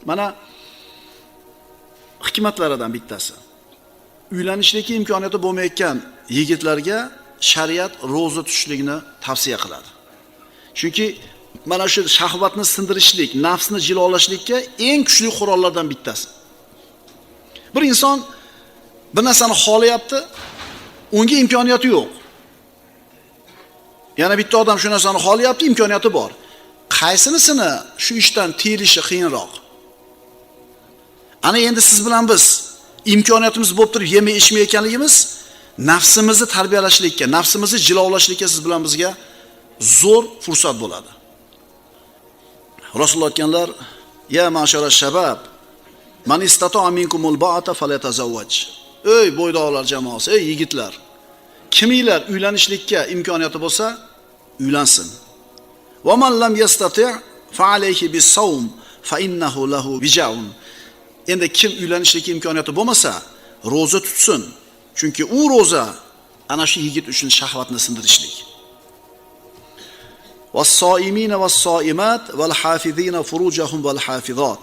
Mana hikmatlaridan bittasi. Uylanishlikka imkoniyati bo'lmayotgan yigitlarga shariat roza tutishlikni tavsiya qiladi. Chunki mana shu shahvatni sindirishlik, nafsni jilolashlikka eng kuchli qurollardan bittasi. Bir inson bir narsani xohlayapti, unga imkoniyati yo'q. Yana bitta odam shu narsani xohlayapti, imkoniyati bor. Qaysinisini shu ishdan tiyilishi qiyinroq? Ana endi siz bilan biz imkoniyatimiz bo'lib turib yemay ichmayotganligimiz nafsimizni tarbiyalashlikka, nafsimizni jilovlashlikka siz bilan bizga zo'r fursat bo'ladi. Rasululloh aytganlar: "Ya ma'shara shabab, man istata'a minkumul ba'ata falyatazawwaj." Ey bo'ydoqlar jamoasi, ey yigitlar, kiminglar uylanishlikka imkoniyati bo'lsa, uylansin. "Va man lam yastati' fa alayhi bis-sawm fa innahu lahu bija'un." Endi kim uylanishlikka imkoniyati bo'lmasa, roza tutsin. Chunki u roza ana shu yigit uchun shahvatni sindirishlik. "Was-so'imina was-so'imat wal-hafizina furujahum wal-hafizat."